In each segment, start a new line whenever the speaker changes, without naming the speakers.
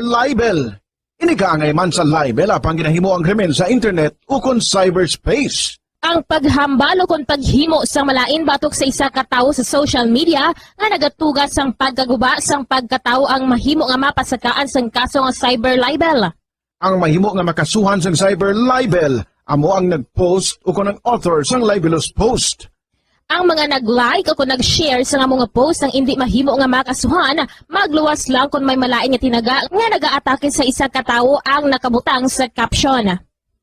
libel. Inikangay man sa libel apang ginahimo ang krimen sa internet ukon cyberspace.
Ang paghambal o kung paghimo sang malain batok sa isa ka tawo sa social media nga nagatugas sang pagkaguba sang pagkatawo ang mahimo nga mapasakaan sang kaso nga cyber libel.
Ang mahimo nga makasuhan sang cyber libel amo ang nagpost ukon ang author sang libelous post.
Ang mga nag-like o kung nag-share sa nga mga post ang hindi mahimo nga makasuhan, magluwas lang kung may malain nga tinaga nga nag-aatake sa isa ka tawo ang nakabutang sa caption.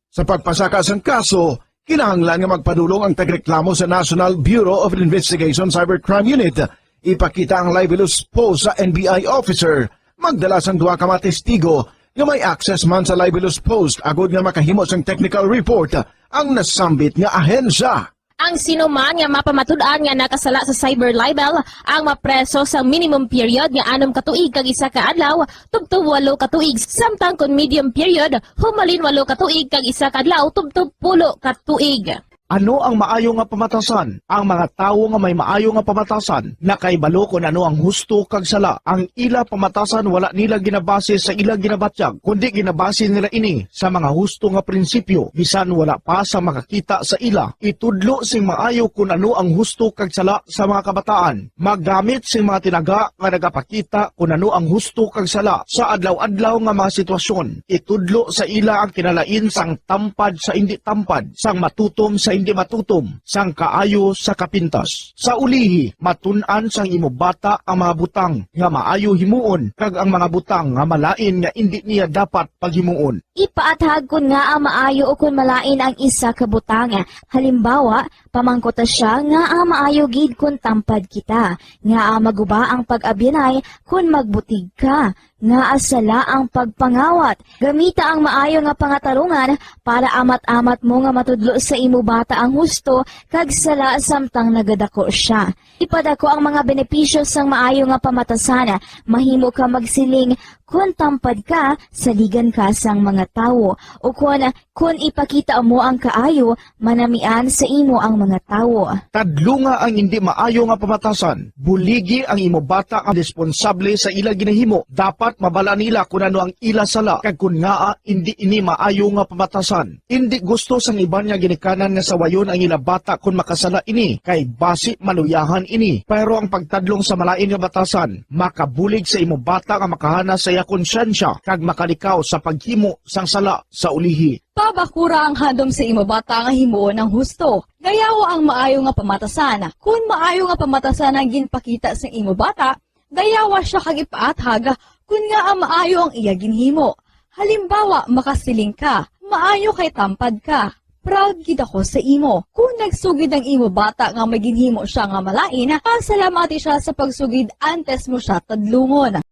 Sa pagpasaka sang kaso, kinahanglan nga magpadulong ang tagreklamo sa National Bureau of Investigation Cybercrime Unit. Ipakita ang libelous post sa NBI officer, magdala sang duha ka mga testigo nga may access man sa libelous post agod nga makahimo sang technical report ang nasambit nga ahensya.
Ang sinuman nga mapamatud-an nga nakasala sa cyber libel ang mapreso sa minimum period nga 6 ka tuig kag 1 ka adlaw tubtob 8 ka tuig samtang kon medium period humalin 8 ka tuig kag 1 ka adlaw tubtob 10 ka tuig.
Ano ang maayo nga pamatasan? Ang mga tawo nga may maayo nga pamatasan, nakaibalo kung ano ang husto kag sala. Ang ila pamatasan wala nila ginabase sa ila ginabatyag, kundi ginabase nila ini sa mga husto nga prinsipyo. Bisan wala pa sa makakita sa ila, itudlo sing maayo kung ano ang husto kag sala sa mga kabataan. Maggamit sing mga tinaga nga nagapakita kung ano ang husto kag sala sa adlaw-adlaw nga mga sitwasyon. Itudlo sa ila ang kinalain sang tampad sa hindi tampad, sang matutom sa hindi matutom, sang kaayo sa kapintas. Sa ulihi, matun-an sang imo bata ang mga butang nga maayo himuon, kag ang mga butang nga malain nga hindi niya dapat paghimuon.
Ipaathag kun nga ang maayo o kun malain ang isa ka butang. Halimbawa, pamangkota siya nga ang maayo gid kun tampad kita, nga ang maguba ang pag-abyanay kun magbutig ka, nga asala ang pagpangawat. Gamita ang maayo nga pangatarungan para amat-amat mo nga matudlo sa imo bata ang husto kag sala samtang nagadako siya. Ipadako ang mga benepisyo sang maayo nga pamatasan. Mahimo ka magsiling kun tampad ka, saligan ka sang mga tawo. O kun ipakita mo ang kaayo, manamian sa imo ang mga tawo.
Tadlo nga ang hindi maayo nga pamatasan. Buligi ang imo bata ang responsable sa ila ginahimo. Dapat mabala nila kung ano ang ila sala, kag kun nga hindi ini maayo nga pamatasan. Hindi gusto sang iban nga ginikanan nga sawayon ang ila bata kung makasala ini, kay basi maluyahan ini. Pero ang pagtadlong sa malain nga batasan, makabulig sa imo bata nga makahana sa iya konsyensya, kag makalikaw sa paghimo sang sala sa ulihi.
Pabakura ang handom sa imo bata nga himuon ng husto. Gayawa ang maayo nga pamatasan. Kung maayo nga pamatasan ang ginpakita sa imo bata, gayawa siya kag ipaathag kung nga ang maayo ang iya ginhimo. Halimbawa, makasiling ka, maayo kay tampad ka. Proud gid ako sa imo. Kung nagsugid ang imo bata nga may ginhimo siya nga malain, pasalamati siya sa pagsugid antes mo siya tadlungon.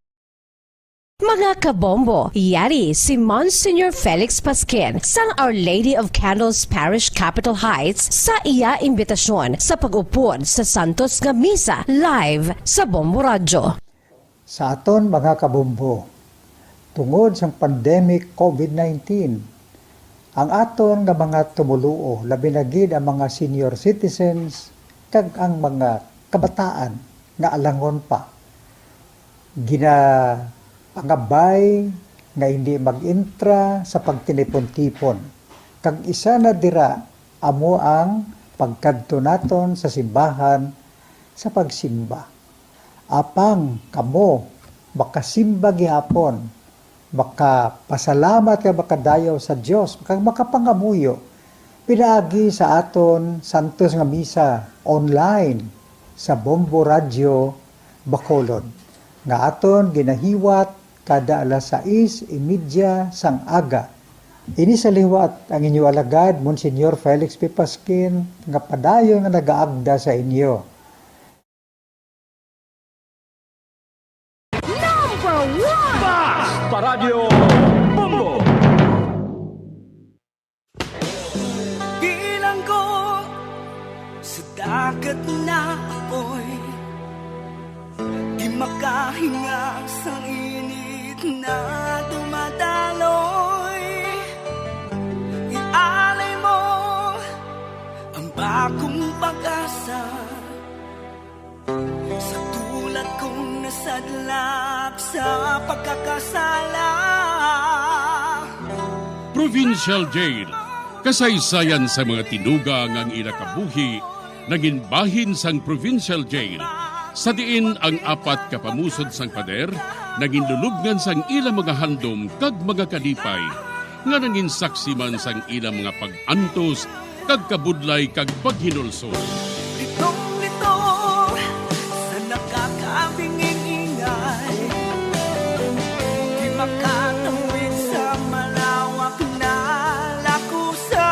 Mga kabombo, yari si Monsignor Felix Pasquin sang Our Lady of Candles Parish Capitol Heights sa iya imbitasyon sa pag-upod sa Santos nga Misa live sa Bombo Radio.
Sa aton mga kabombo, tungod sa pandemic COVID-19, ang aton nga mga tumuluo, labi na gid ang mga senior citizens, kag ang mga kabataan nga alangon pa, pangabay nga hindi mag-intra sa pagtinipon-tipon. Kag isa na dira amo ang pagkadto naton sa simbahan sa pagsimba. Apang kamo makasimba gihapon, makapasalamat ka makadayaw sa Dios, kag makapangamuyo pinaagi sa aton Santos nga Misa online sa Bombo Radio Bacolod nga aton ginahiwat kada alas 6:30 sang aga. Ini sa liwat ang inyo alagad, Monsignor Felix P. Pasquin, nga padayon nga nagaagda sa inyo.
Number 1! Basta Radio Bombo!
Bilang ko sa dagat na apoy, di makahinga sa init na dumadaloy. Ialay mo ang bagong pag-asa sa tulad kong nasadlak sa pagkakasala.
Provincial Jail. Kasaysayan sa mga tinuga ngang ila kabuhi naging bahin sang Provincial Jail. Sa diin ang apat kapamusod sang pader naging lulubngan sang ila mga handom kag mga kalipay nga naging saksi man sang ila mga pag-antos kag kabudlay kag paghinulsol.
Litong-lito sa nakakabingin ingay, di makatawid sa malawak na lakusan.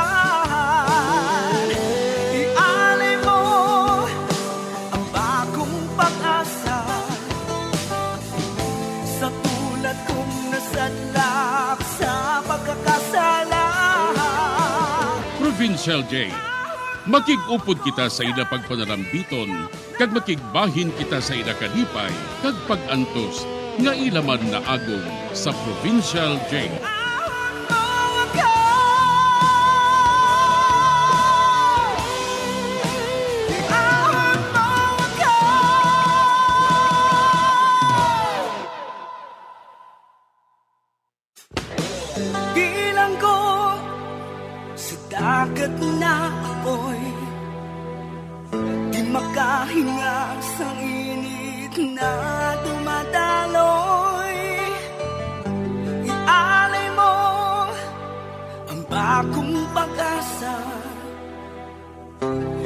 Ialay mo ang bagong pag-asa sa tulad kong nasadlak sa pagkakasala.
Provincial Jail. Makig-upod kita sa ila pagpanalambiton, kag makigbahin kita sa ila kalipay, kag pag-antos, nga ila man na agong sa Provincial Jail.
Bilang ko sa dagat na apoy, di makahinga sa init na dumadaloy. Ialay mo ang bagong pag-asa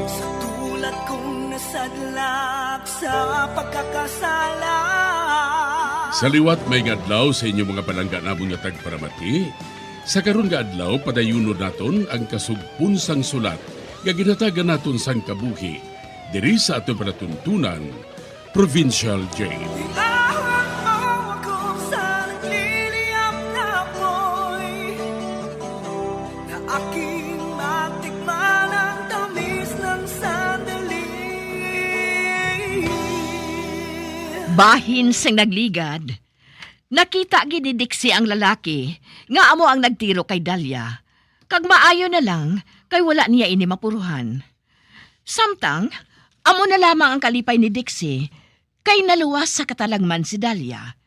sa tulad kong nasadlak sa pagkakasala.
Sa liwat may adlaw sa inyong mga palangga namong nga tagparamati. Sa karon nga adlaw padayunon naton ang kasugpon sang sulat nga ginatagan naton sang kabuhi diri sa aton panatuntunan Provincial Jail.
Iahon mo ako sa nagliliyap na apoy, na aking matikman ang tamis ng sandali.
Bahin sang nagligad. Nakita gid ni Dixie ang lalaki nga amo ang nagtiro kay Dalia. Kag maayo na lang kay wala niya ini mapuruhan. Samtang amo na lamang ang kalipay ni Dixie kay naluwas sa katalagman si Dalia.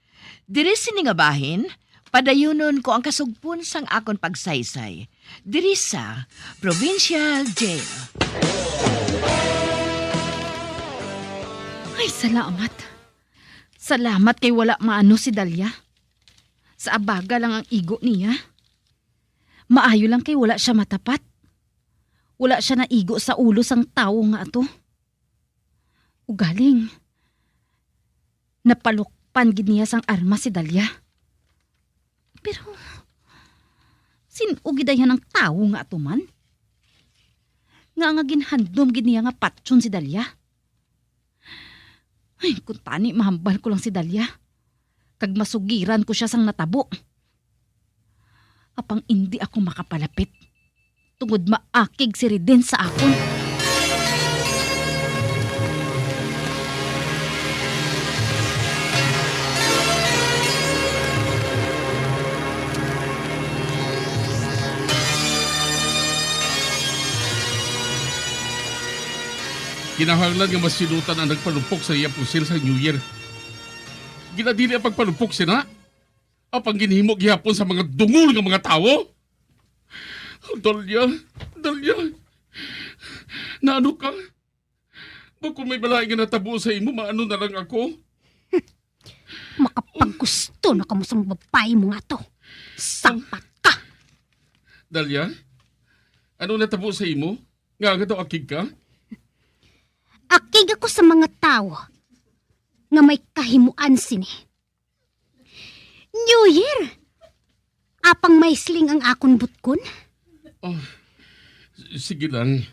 Diri sini nga bahin, padayunon ko ang kasugpon sang akon pagsaysay. Diri sa Provincial Jail.
Ay, salamat. Salamat kay wala maano si Dalia. Sa abaga lang ang igo niya. Maayo lang kay wala siya matapat. Wala siya naigo sa ulo sang tao nga ato. Ugaling. Napalukpan gid niya sang arma si Dalia. Pero, sinugidayan ng tao nga ato man? Nga ginhandom gid niya nga patson si Dalia. Ay, kung tani, mahambal ko lang si Dalia. Kag masugiran ko siya sang natabo. Apang hindi ako makapalapit. Tungod maakig si Riden sa akon.
Kinahanglan nga masinutan ang nagpalumpok sa iya pusil sa New Year. Ginadili ang pagpalumpok sina. Apang ginhimo gihapon sa mga dungol nga mga tao. Dalia, naano ka? Kung may balay nga natabo sa imo, maano na lang ako?
Makapaggusto na kamo sa mga babae mo nga to. Sampat ka!
Dalia, ano natabo sa imo? Nga nga daw akig ka?
Akig ako sa mga tao nga may kahimuan sini. New Year! Apang may sling ang akon butkon?
Oh, sige lang.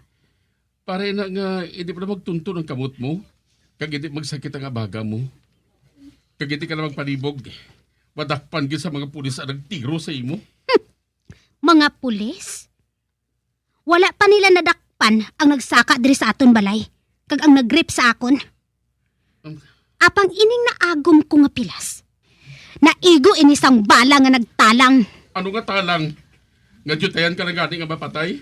Para na nga, hindi pa na magtunto ng kamot mo. Kag hindi magsakit ang abaga mo. Kag hindi ka na magpanibog. Madakpan gid sa mga pulis ang nagtiro sa imo.
Mga pulis? Wala pa nila nadakpan ang nagsaka diri sa aton balay. Kag ang nagrip sa akon. Apang ining naagom ko nga pilas. Naigo inisang bala nga nagtalang.
Ano nga talang? Nga jutayan ka lang gani nga mapatay?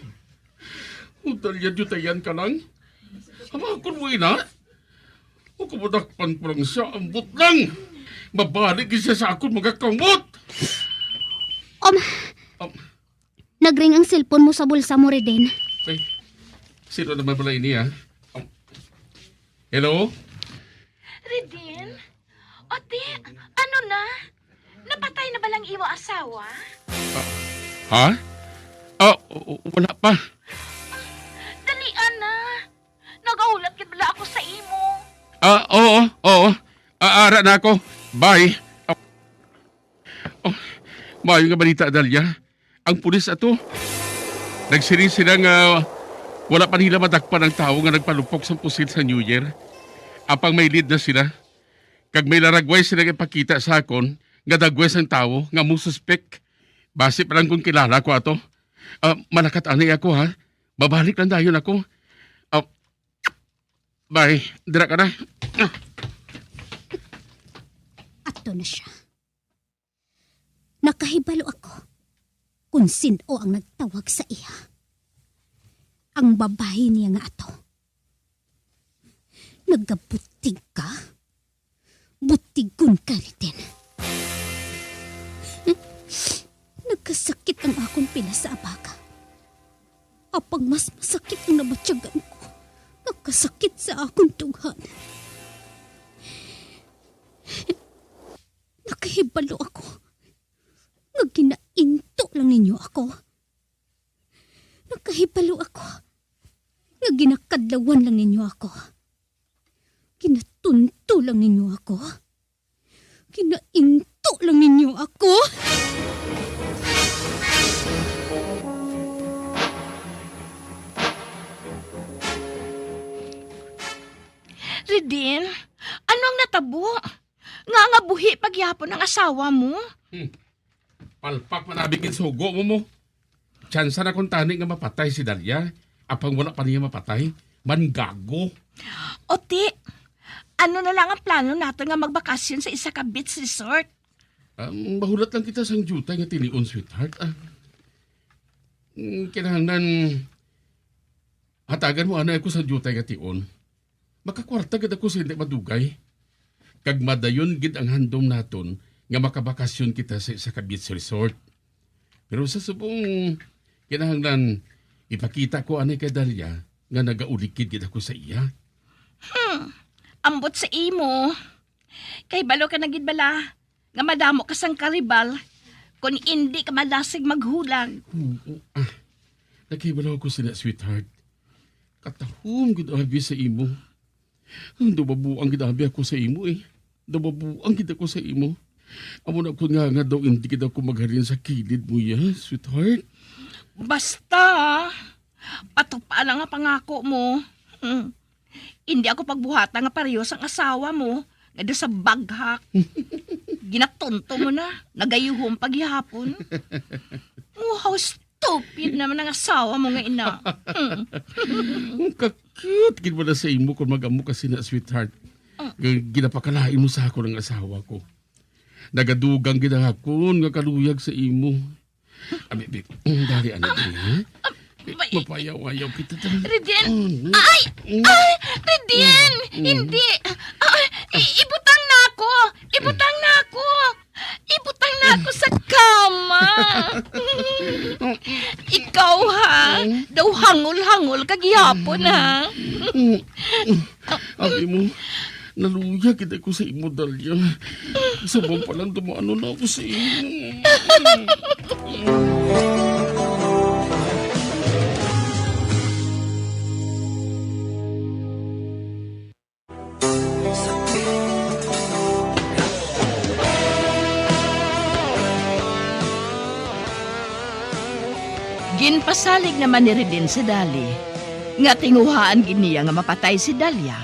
Udalya jutayan ka lang? Ama, kung mo ina? O kumudakpan ko lang siya, ambot lang! Mabalik siya sa akon mga kamot.
Nagring ang cellphone mo sa bulsa mo, Reden.
Ay, sino naman pala ini, ha? Hello?
Redin? Ote, ano na? Napatay na ba lang imo asawa?
Ha? Wala pa.
Dalian na. Nagaulat gid bala ako sa imo.
Oo. Aara na ako. Bye. Maayo nga balita, Dalia. Ang pulis ato, nagsiri sila nga wala pa nila madakpan ang tao nga nagpalupok sa pusit sa New Year. Apang may lead na sila. Kag may laragway sila ipakita sa akon nga dagwes ang tao nga mo suspek. Base pa lang kung kilala ko ato. Malakat anay ako, ha? Babalik lang dayon ako. Bye. Dira ka na.
Ato na siya. Nakahibalo ako kung sino ang nagtawag sa iya. Ang babae niya nga ato. Nagabutig ka? Butigon ka rin. Nagkasakit ang akong pila sa abaga. Apang mas masakit ang nabatyagan ko. Nagkasakit sa akong tughan. Nakahibalo ako. Nga ginainto lang ninyo ako. Nakahibalo ako. Nga ginakadlawan lang ninyo ako. Ginatunto lang ninyo ako. Ginainto lang ninyo ako.
Redin, ano ang natabo? Nga buhi pagyapon ng asawa mo?
Palpak manabigin sugo mo. Tsansa na kung tani nga mapatay si Dalia. Apang wala pa niya mapatay. Mangago.
Ote, ano na lang ang plano natin nga magbakasyon sa isa ka beach resort?
Mahulat lang kita sang jutay nga tinion, sweetheart. Kinahanglan hatagan mo anay ko sa jutay nga tion. Makakwarta gid ako sa hindi madugay. Kag madayon gid ang handom naton nga makabakasyon kita sa isa ka beach resort. Pero sa subong kinahanglan ipakita ko anay kay Dalia nga nagaulikid gid ako sa iya.
Ambot sa imo. Kay balo ka na gid bala nga madamo ka sang karibal kung hindi ka malasig maghulag.
Nakibalaw ko sila, sweetheart. Katahom gid abi sa imo. Dumabuang gid abi ako sa imo eh. Dumabuang gid ako sa imo. Amo na ko nga daw hindi gid ako maghalin sa kilid mo ya, sweetheart.
Basta, patupa lang nga pangako mo. Hindi ako pagbuhata nga pareho sang asawa mo nga sa baghak. Ginatunto mo na, nagayuhom paghihapon. Oh, how stupid naman ang asawa mo nga ina.
Kakute gid mo na sa imo kung mag-amo kasi na, sweetheart. Ginapakalain mo sa ako ng asawa ko. Nagadugang gid akon nga kaluyag sa imo. Abi, dali ano ha? Mapayaw-ayaw kita tayo.
Redin! Ay! Redin! Hindi! Ibutang na ako! Ibutang na ako sa kama! Ikaw ha! Daw hangol-hangol kagyapon ha!
Abi mo, naluya kita ko sa imo, Dalia. Sabang palang dumaano na ako sa imo.
Ginpasalig naman ni Redin si Dali, nga tinguhaan giniya nga mapatay si Dalia.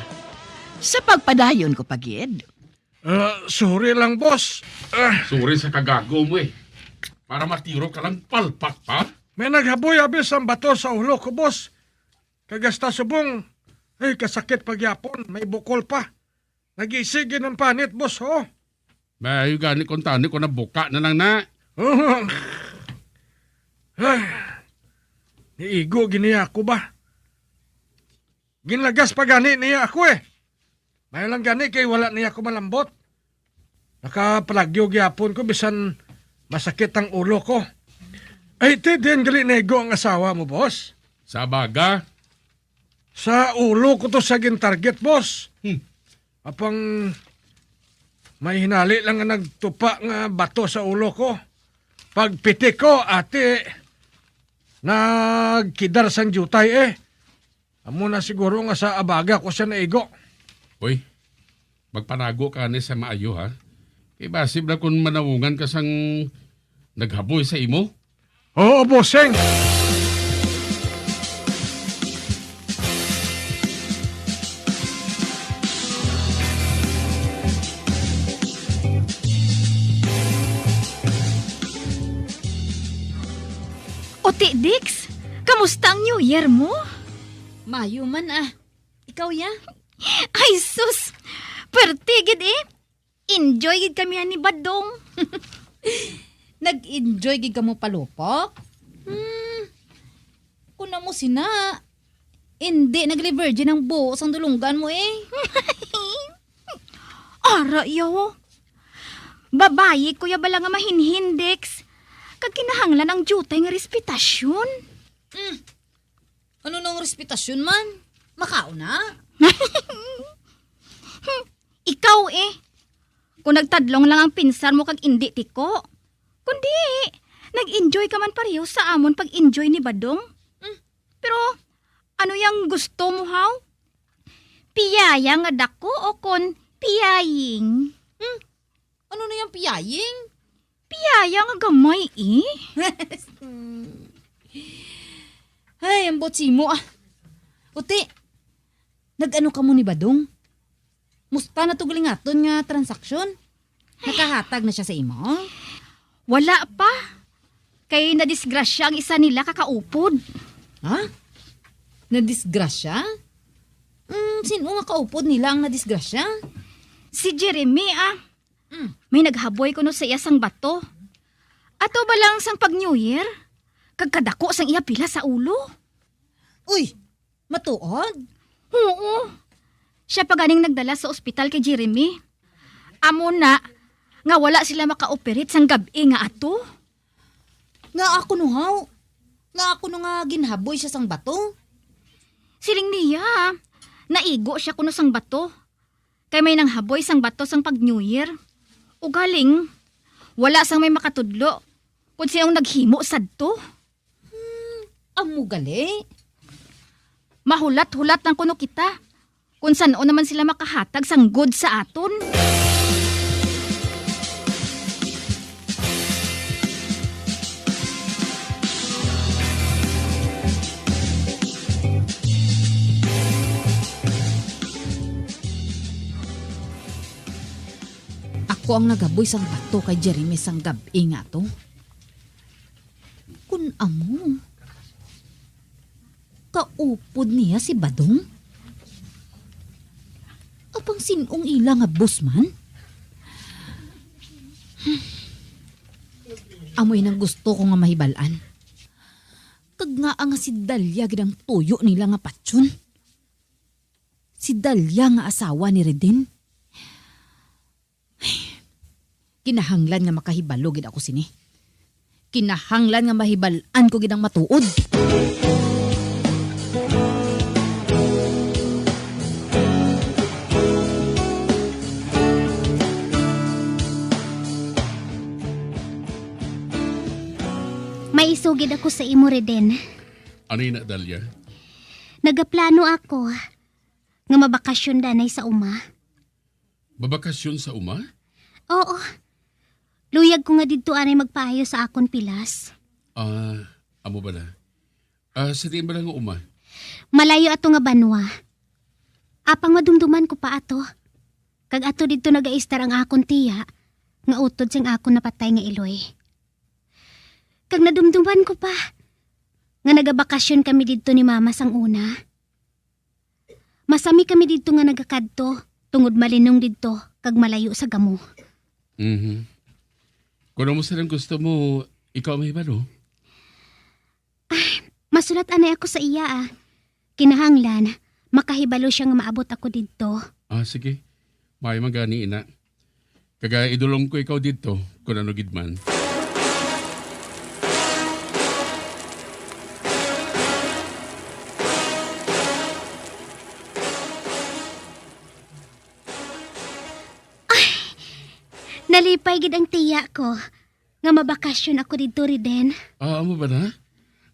Sa pagpadayon ko pagid.
Sorry lang, boss.
Sorry sa kagago mo eh. Para matiro ka lang palpak pa.
May naghaboy-abis ang bato sa ulo ko, boss. Kagasta subong, kasakit pagyapon, may bukol pa. Nag-isigin ng panit, boss, oh.
May gani kong tani ko na buka na lang na.
Niigo giniya ako ba? Ginlagas pa gani niya ako eh. May lang gani kay wala niya ako malambot.
Nakapalagyo gyapon ko bisan masakit ang ulo ko. Ay, din gali nego ang asawa mo, boss.
Sa baga,
Sa ulo ko to sa target, boss. Apang may hinali lang nga nagtupa nga bato sa ulo ko. Pagpiti ko, ate, nagkidar sang jutay eh. Amo na siguro nga sa abaga ko siya naigo.
uy, magpanago ka ni sa maayo ha. Ibasib na kung manawungan ka sang naghaboy sa imo.
Oo, bosseng.
Oti, Dix, kamusta ang New Year mo?
Mayo man Ikaw ya?
Ay sus! Pertigid eh! Enjoy gid kami ni Badong.
Nag-enjoy gid ka mo palupok? Kuna mo sina. Hindi, nagli-virgin ang buhos ang dulunggan mo eh.
Ara yo! Babayi kuya bala nga mahinhin, Dex. Kag kinahanglan ang jutay nga respetasyon.
Ano nang respetasyon man? Makao na?
Ikaw eh. Kung nagtadlong lang ang pinsan mo kag indi tiko. Kundi, nag-enjoy ka man pareho sa amon pag-enjoy ni Badong. Pero, ano yang gusto mo haw? Piyaya nga dako o kon piyaying?
Ano na yung piyaying?
Piyaya nga gamay eh.
Ay, ang botsi mo Uti, nag-ano ka mo ni Badong? Musta na tugalingaton nga transaksyon? Nakahatag na siya sa imo?
Wala pa. Kay nadisgrasya ang isa nila kakaupod.
Ha? Nadisgrasya? Sino nga kaupod nila ang nadisgrasya?
Si Jeremy May naghaboy kuno sa iya sang bato. Ato ba lang sang pag New Year? Kagkadako sang iya pila sa ulo.
Uy, matuod?
Oo. Siya pa ganing nagdala sa ospital kay Jeremy. Amo na, nga wala sila maka-operate sang gabi nga ato.
Nga ako no haw? Nga ako no nga ginhaboy siya sang bato?
Siling niya, naigo siya kuno sang bato. Kay may nanghaboy sang bato sang pag New Year. O galing, wala sang may makatudlo kung sinong naghimo sadto.
Amo gali?
Mahulat-hulat ng kuno kita. Kung saan naman sila makahatag sang good sa aton.
Ako ang nagaboy sang bato kay Jeremy sang gabi nga to. Kun amo, kaupod niya si Badong? Apang sinong ila nga boss man? Amoy nang gusto ko nga mahibalaan. Kag nga nga si Dalia gidang tuyo nila nga patsyon. Si Dalia nga asawa ni Reden. Kinahanglan nga makahibalo gid ako sini. Kinahanglan nga mahibalaan ko gidang matuod.
May isugid ako sa imo, Reden.
Ano yun na, Dalia?
Nagaplano ako nga mabakasyon danay sa uma.
Babakasyon sa uma?
Oo. Luyag ko nga dito anay magpahayo sa akon pilas.
Amo ba na? Sa tiin ba lang nga uma?
Malayo ato nga banwa. Apang madumduman ko pa ato. Kag ato dito nagaistar ang akon tiya nga utod siyang akon napatay nga iloy. Kag nadumduman ko pa nga nagabakasyon kami dito ni mama sang una. Masami kami dito nga nagakadto tungod malinong dito kag malayo sa gamo.
Kung ano mo silang gusto mo, ikaw may balo?
Masulat anay ako sa iya Kinahanglan, makahibalo siya nga maabot ako dito.
Sige. May magani ina. Kaga idulong ko ikaw dito, kung ano gid man.
Nalipay gid ang tiya ko. Nga mabakasyon ako dito Riden.
Amo ba na?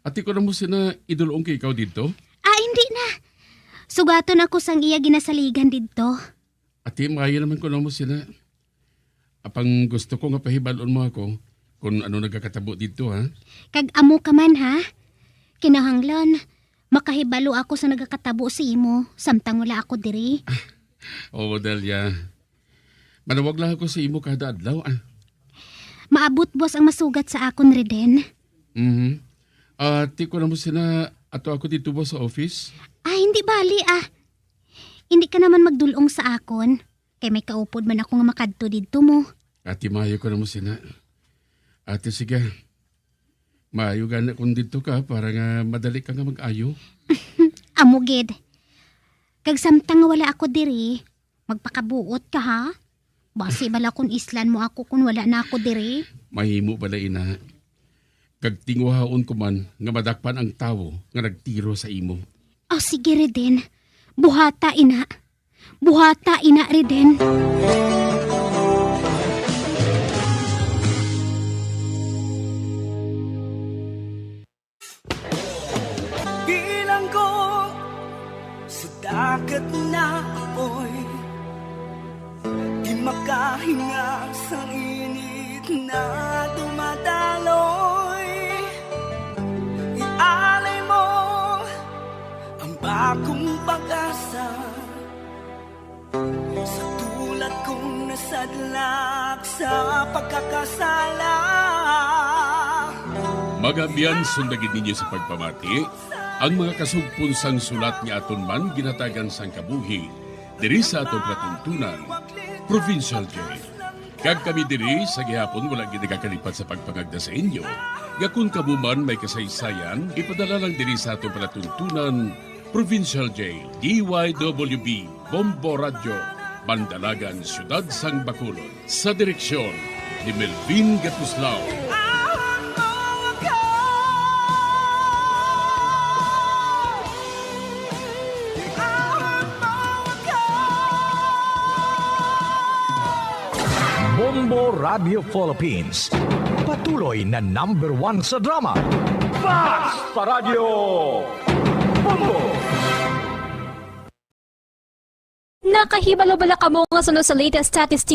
Ati ko na mo sina idulong kay ikaw dito?
Hindi na. Sugaton ako sang iya ginasaligan dito.
Ati, maayo naman ko na mo sina. Apang gusto ko nga pahibalon mo ako kung ano nagkakatabo dito, ha?
Kag amo ka man ha. Kinahanglan, makahibalo ako sa nagakatabo si imo, samtang wala ako diri.
Oo, Delia. Manawag lang ako sa imo kada adlaw, ah.
Maabot boss ang masugat sa akon Riden.
Ati ko na mo sina ato ako dito ba sa office?
Hindi bali Hindi ka naman magdulong sa akon. Kay may kaupod man ako nga makadto dito mo.
Ati, maayo ko na mo sina. Ate, sige. Maayo gana kung dito ka para nga madali ka nga mag-ayo.
Amo gid. Kag samtang nga wala ako diri, magpakabuot ka ha? Basi bala kung islan mo ako kung wala na ako diri.
Mahimo bala ina. Kag tinguhaon ko man nga madakpan ang tawo nga nagtiro sa imo.
Sige Riden. Buhata ina. Buhata ina Riden.
Bilang ko sa dagat na apoy, di makahinga sa init na dumadaloy. Ialay mo ang bagong pag-asa sa tulad kong nasadlak sa pagkakasala.
Magabiyan sundagin ninyo sa pagpamati ang mga kasugpon sang sulat nga aton man ginatagan sang kabuhi diri sa atong platuntunan, Provincial Jail. Kag kami diri sa gihapon wala gid nagakalipat sa pagpangagda sa inyo. Gakun kamo man may kasaysayan, ipadala lang diri sa atong platuntunan, Provincial Jail, DYWB, Bombo Radio, Bandalagan, Siyudad Sang Bacolod. Sa direksyon ni Melvin Gatuslao.
Bombo Radio Philippines. Patuloy na #1 sa drama. Basta Radio Bombo!
Nakahibalo bala ka mo nga sunod sa latest statistics